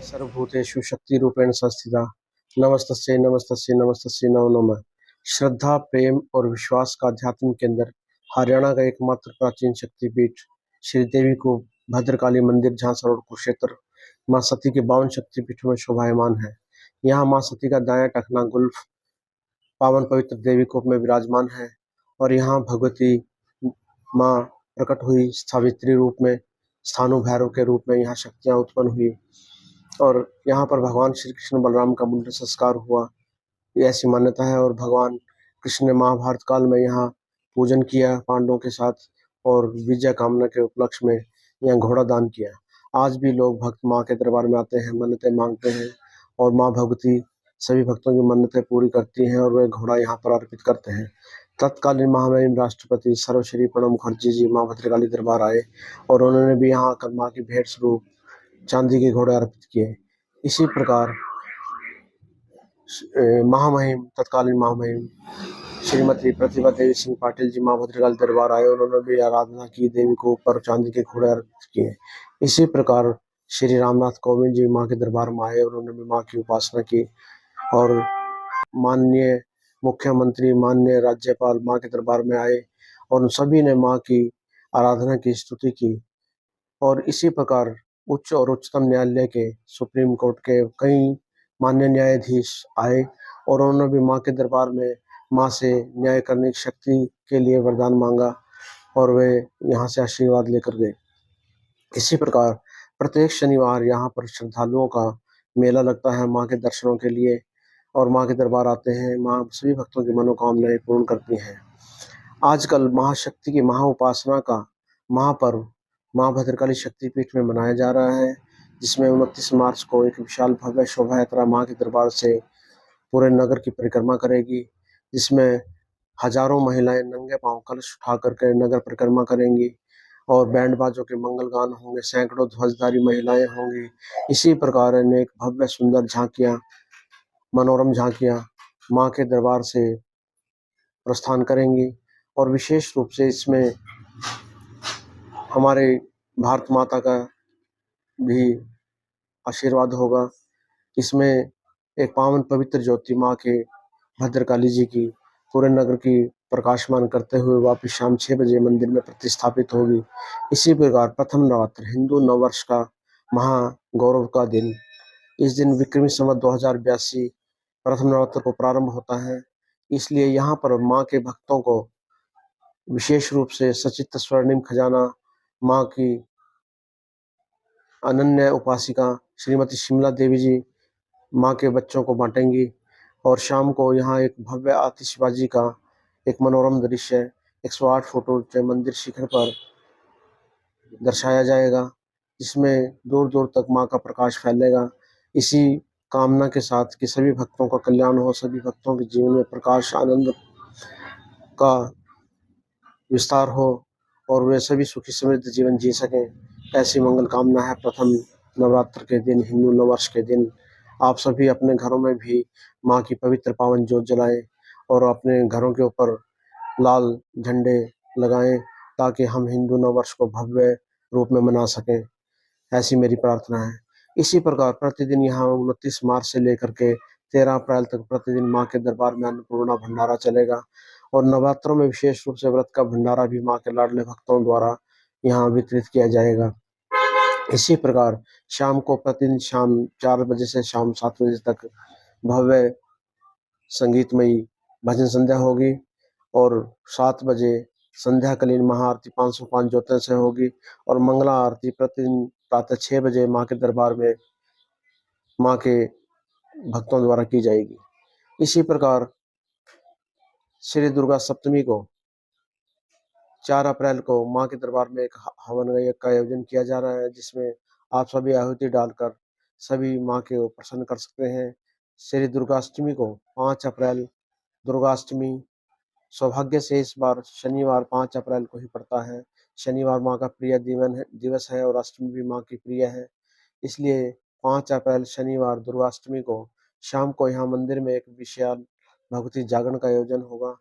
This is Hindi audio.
सर्वभूतेषु शक्तिरूपेण संस्थिता। नमस्तस्यै नमस्तस्यै नमस्तस्यै नमो नमः। श्रद्धा, प्रेम और विश्वास का अध्यात्म केंद्र, हरियाणा का एकमात्र प्राचीन शक्तिपीठ श्री देवी को भद्रकाली मंदिर झांसा रोड कुरुक्षेत्र मां सती के 52 शक्तिपीठों में शोभायमान है। यहाँ मां सती का दायां टखना गुल्फ पावन पवित्र देवी कोप में विराजमान है और यहाँ भगवती मां प्रकट हुई सावित्री रूप में, स्थानु भैरव के रूप में यहाँ शक्तियां उत्पन्न हुई और यहाँ पर भगवान श्री कृष्ण बलराम का मुंडन संस्कार हुआ, ये ऐसी मान्यता है। और भगवान कृष्ण ने महाभारत काल में यहाँ पूजन किया पांडवों के साथ और विजय कामना के उपलक्ष्य में यहाँ घोड़ा दान किया। आज भी लोग भक्त माँ के दरबार में आते हैं, मन्नतें मांगते हैं और माँ भगवती सभी भक्तों की मन्नतें पूरी करती हैं और वे घोड़ा यहाँ पर अर्पित करते हैं। तत्कालीन महामहिम राष्ट्रपति सर्वश्री प्रणब मुखर्जी जी माँ भद्रकाली दरबार आए और उन्होंने भी यहाँ आकर माँ की भेंट स्वरूप चांदी के घोड़े अर्पित किए। इसी प्रकार तत्कालीन महामहिम श्रीमती प्रतिभा देवी सिंह पाटिल जी माँ भद्रकाली दरबार आए, उन्होंने भी आराधना की, देवी को ऊपर चांदी के घोड़े अर्पित किए। इसी प्रकार श्री रामनाथ कोविंद जी माँ के दरबार में आए, उन्होंने भी माँ की उपासना की और माननीय मुख्यमंत्री, माननीय राज्यपाल माँ के दरबार में आए और उन सभी ने माँ की आराधना की, स्तुति की। और इसी प्रकार उच्च और उच्चतम न्यायालय के, सुप्रीम कोर्ट के कई मान्य न्यायाधीश आए और उन्होंने भी माँ के दरबार में माँ से न्याय करने की शक्ति के लिए वरदान मांगा और वे यहाँ से आशीर्वाद लेकर गए। इसी प्रकार प्रत्येक शनिवार यहाँ पर श्रद्धालुओं का मेला लगता है माँ के दर्शनों के लिए और माँ के दरबार आते हैं। माँ सभी भक्तों की मनोकामनाएं पूर्ण करती हैं। आजकल महाशक्ति की महाउपासना का महापर्व माँ भद्रकाली शक्तिपीठ में मनाया जा रहा है, जिसमें 29 मार्च को एक विशाल भव्य शोभा यात्रा माँ के दरबार से पूरे नगर की परिक्रमा करेगी, जिसमें हजारों महिलाएं नंगे पांव कलश उठा करके नगर परिक्रमा करेंगी और बैंड बाजों के मंगल गान होंगे, सैकड़ों ध्वजधारी महिलाएं होंगी। इसी प्रकार अनेक भव्य सुंदर झांकियां, मनोरम झांकियां माँ के दरबार से प्रस्थान करेंगी और विशेष रूप से इसमें हमारे भारत माता का भी आशीर्वाद होगा। इसमें एक पावन पवित्र ज्योति माँ के भद्रकाली जी की पूरे नगर की प्रकाशमान करते हुए वापिस शाम 6 बजे मंदिर में प्रतिस्थापित होगी। इसी प्रकार प्रथम नवरात्र हिंदू नववर्ष का महागौरव का दिन, इस दिन विक्रमी संवत 2082 प्रथम नवरात्र को प्रारंभ होता है। इसलिए यहाँ पर माँ के भक्तों को विशेष रूप से सचित्र स्वर्णिम खजाना माँ की अनन्य उपासिका श्रीमती शिमला देवी जी माँ के बच्चों को बांटेंगी और शाम को यहाँ एक भव्य आतिशबाजी का एक मनोरम दृश्य 108 फुट ऊंचे मंदिर शिखर पर दर्शाया जाएगा, जिसमें दूर दूर तक माँ का प्रकाश फैलेगा। इसी कामना के साथ कि सभी भक्तों का कल्याण हो, सभी भक्तों के जीवन में प्रकाश आनंद का विस्तार हो और वे सभी सुखी समृद्ध जीवन जी सकें, ऐसी मंगल कामना है। प्रथम नवरात्र के दिन, हिंदू नववर्ष के दिन आप सभी अपने घरों में भी माँ की पवित्र पावन ज्योत जलाएं और अपने घरों के ऊपर लाल झंडे लगाएं, ताकि हम हिंदू नववर्ष को भव्य रूप में मना सकें, ऐसी मेरी प्रार्थना है। इसी प्रकार प्रतिदिन यहाँ 29 मार्च से लेकर के 13 अप्रैल तक प्रतिदिन माँ के दरबार में अन्नपूर्णा भंडारा चलेगा और नवरात्रों में विशेष रूप से व्रत का भंडारा भी माँ के लाडले भक्तों द्वारा यहाँ वितरित किया जाएगा। इसी प्रकार शाम को प्रतिदिन शाम 4 बजे से शाम 7 बजे तक भव्य संगीतमयी भजन संध्या होगी और 7 बजे संध्याकालीन महाआरती 505 ज्योतियों से होगी और मंगला आरती प्रतिदिन प्रातः 6 बजे माँ के दरबार में माँ के भक्तों द्वारा की जाएगी। इसी प्रकार श्री दुर्गा सप्तमी को 4 अप्रैल को माँ के दरबार में एक हवन यज्ञ का आयोजन किया जा रहा है, जिसमें आप सभी आहुति डालकर सभी माँ के प्रसन्न कर सकते हैं। श्री दुर्गाष्टमी को 5 अप्रैल दुर्गाष्टमी सौभाग्य से इस बार शनिवार 5 अप्रैल को ही पड़ता है। शनिवार माँ का प्रिय दिवस है और अष्टमी भी माँ की प्रिय है, इसलिए 5 अप्रैल शनिवार दुर्गाष्टमी को शाम को यहाँ मंदिर में एक विशाल भगवती जागरण का आयोजन होगा